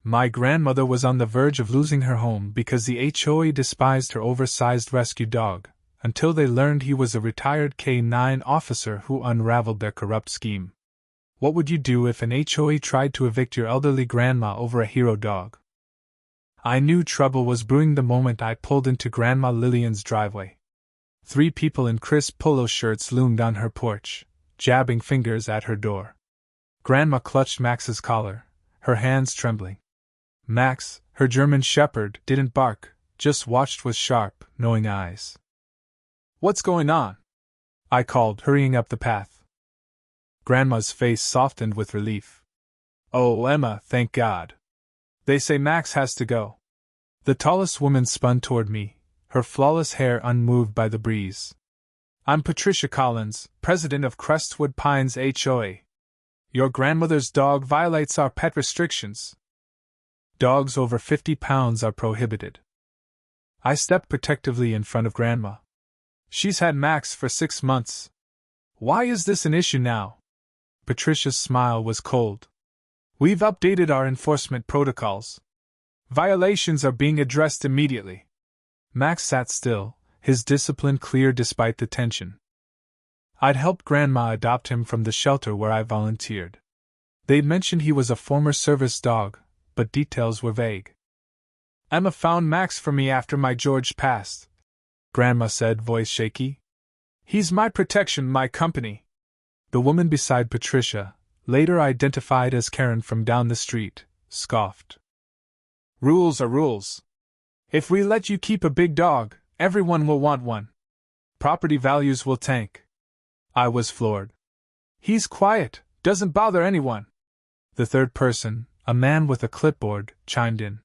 My grandmother was on the verge of losing her home because the HOA despised her oversized rescue dog, until they learned he was a retired K-9 officer who unraveled their corrupt scheme. What would you do if an HOA tried to evict your elderly grandma over a hero dog? I knew trouble was brewing the moment I pulled into Grandma Lillian's driveway. 3 people in crisp polo shirts loomed on her porch, jabbing fingers at her door. Grandma clutched Max's collar, her hands trembling. Max, her German shepherd, didn't bark, just watched with sharp, knowing eyes. "What's going on?" I called, hurrying up the path. Grandma's face softened with relief. "Oh, Emma, thank God. They say Max has to go." The tallest woman spun toward me, her flawless hair unmoved by the breeze. "I'm Patricia Collins, president of Crestwood Pines HOA. Your grandmother's dog violates our pet restrictions. Dogs over 50 pounds are prohibited." I stepped protectively in front of Grandma. "She's had Max for 6 months. Why is this an issue now?" Patricia's smile was cold. "We've updated our enforcement protocols. Violations are being addressed immediately." Max sat still, his discipline clear despite the tension. I'd helped Grandma adopt him from the shelter where I volunteered. They'd mentioned he was a former service dog, but details were vague. "Emma found Max for me after my George passed," Grandma said, voice shaky. "He's my protection, my company." The woman beside Patricia, later identified as Karen from down the street, scoffed. "Rules are rules. If we let you keep a big dog, everyone will want one. Property values will tank." I was floored. "He's quiet, doesn't bother anyone." The third person, a man with a clipboard, chimed in.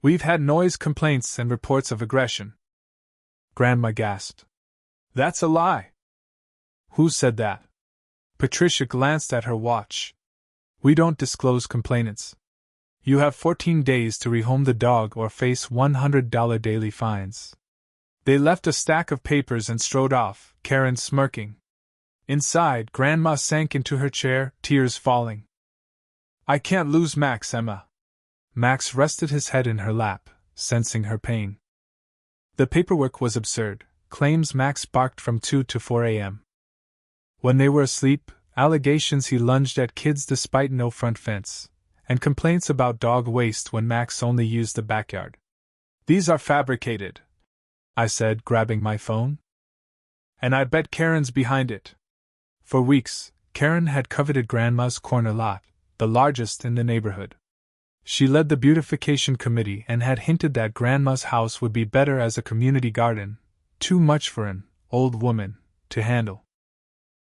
"We've had noise complaints and reports of aggression." Grandma gasped. "That's a lie." "Who said that?" Patricia glanced at her watch. "We don't disclose complainants. You have 14 days to rehome the dog or face $100 daily fines." They left a stack of papers and strode off, Karen smirking. Inside, Grandma sank into her chair, tears falling. "I can't lose Max, Emma." Max rested his head in her lap, sensing her pain. The paperwork was absurd. Claims Max barked from 2 to 4 a.m. When they were asleep, allegations he lunged at kids despite no front fence, and complaints about dog waste when Max only used the backyard. "These are fabricated," I said, grabbing my phone. "And I bet Karen's behind it." For weeks, Karen had coveted Grandma's corner lot, the largest in the neighborhood. She led the beautification committee and had hinted that Grandma's house would be better as a community garden, too much for an old woman to handle.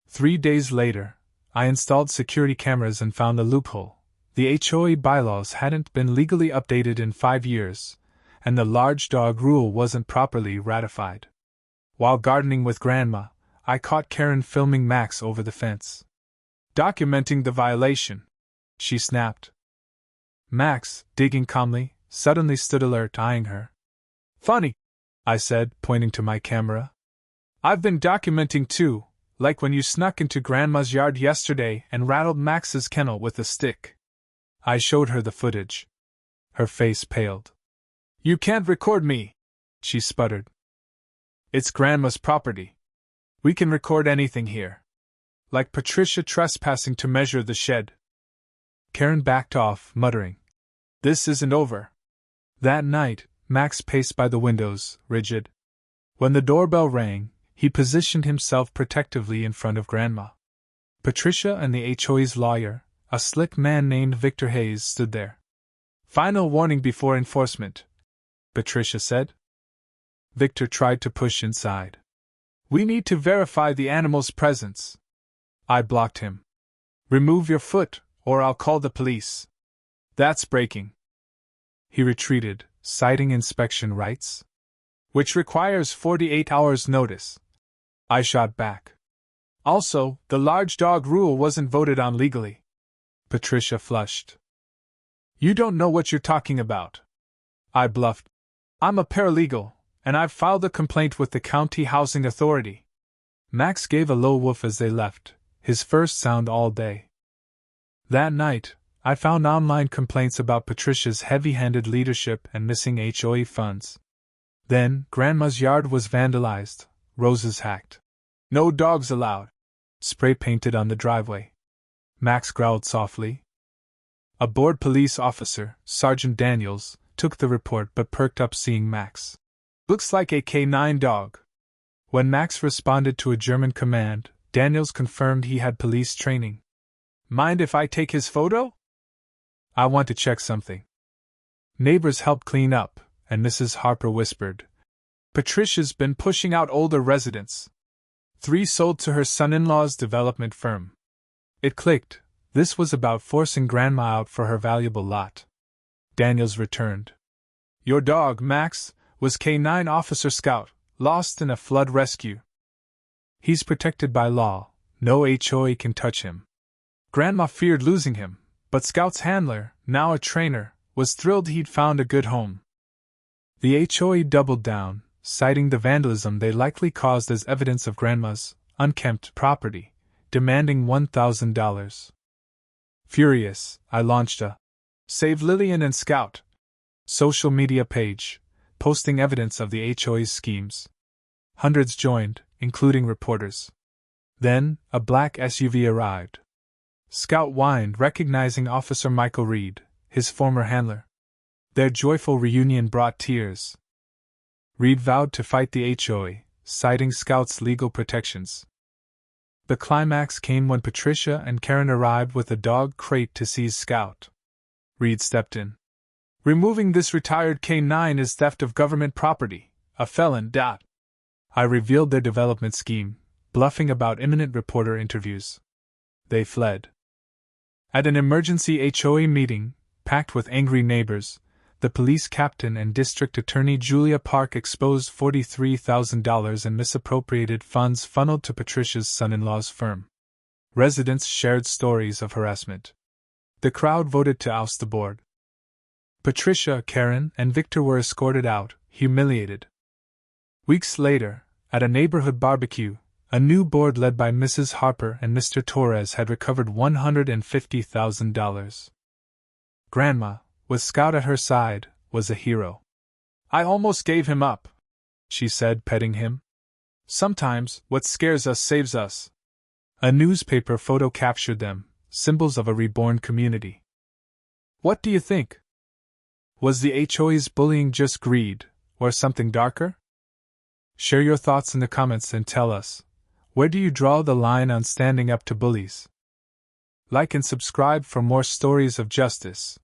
3 days later, I installed security cameras and found a loophole. The HOA bylaws hadn't been legally updated in 5 years, and the large dog rule wasn't properly ratified. While gardening with Grandma, I caught Karen filming Max over the fence. "Documenting the violation," she snapped. Max, digging calmly, suddenly stood alert, eyeing her. "Funny," I said, pointing to my camera. "I've been documenting too, like when you snuck into Grandma's yard yesterday and rattled Max's kennel with a stick." I showed her the footage. Her face paled. "You can't record me," she sputtered. "It's Grandma's property. We can record anything here. Like Patricia trespassing to measure the shed." Karen backed off, muttering, "This isn't over." That night, Max paced by the windows, rigid. When the doorbell rang, he positioned himself protectively in front of Grandma. Patricia and the HOA's lawyer, a slick man named Victor Hayes, stood there. "Final warning before enforcement," Patricia said. Victor tried to push inside. "We need to verify the animal's presence." I blocked him. "Remove your foot, or I'll call the police. That's breaking." He retreated, citing inspection rights, which requires 48 hours notice. I shot back. "Also, the large dog rule wasn't voted on legally." Patricia flushed. "You don't know what you're talking about." I bluffed. "I'm a paralegal, and I've filed a complaint with the County Housing Authority." Max gave a low woof as they left, his first sound all day. That night, I found online complaints about Patricia's heavy-handed leadership and missing HOA funds. Then, Grandma's yard was vandalized, roses hacked. No dogs allowed. Spray painted on the driveway. Max growled softly. A bored police officer, Sergeant Daniels, took the report but perked up seeing Max. Looks like a K9 dog. When Max responded to a German command, Daniels confirmed he had police training. Mind if I take his photo? I want to check something. Neighbors helped clean up, and Mrs. Harper whispered, Patricia's been pushing out older residents. 3 sold to her son-in-law's development firm. It clicked. This was about forcing Grandma out for her valuable lot. Daniels returned. Your dog, Max, was K9 Officer Scout, lost in a flood rescue. He's protected by law. No HOA can touch him. Grandma feared losing him, but Scout's handler, now a trainer, was thrilled he'd found a good home. The HOA doubled down, citing the vandalism they likely caused as evidence of Grandma's unkempt property, demanding $1,000. Furious, I launched a Save Lillian and Scout social media page, posting evidence of the HOA's schemes. Hundreds joined, including reporters. Then, a black SUV arrived. Scout whined, recognizing Officer Michael Reed, his former handler. Their joyful reunion brought tears. Reed vowed to fight the HOA, citing Scout's legal protections. The climax came when Patricia and Karen arrived with a dog crate to seize Scout. Reed stepped in. Removing this retired K9 is theft of government property, a felon. I revealed their development scheme, bluffing about imminent reporter interviews. They fled. At an emergency HOA meeting, packed with angry neighbors, the police captain and district attorney Julia Park exposed $43,000 in misappropriated funds funneled to Patricia's son-in-law's firm. Residents shared stories of harassment. The crowd voted to oust the board. Patricia, Karen, and Victor were escorted out, humiliated. Weeks later, at a neighborhood barbecue, a new board led by Mrs. Harper and Mr. Torres had recovered $150,000. Grandma, with Scout at her side, was a hero. I almost gave him up, she said, petting him. Sometimes, what scares us saves us. A newspaper photo captured them, symbols of a reborn community. What do you think? Was the HOA's bullying just greed, or something darker? Share your thoughts in the comments and tell us, where do you draw the line on standing up to bullies? Like and subscribe for more stories of justice.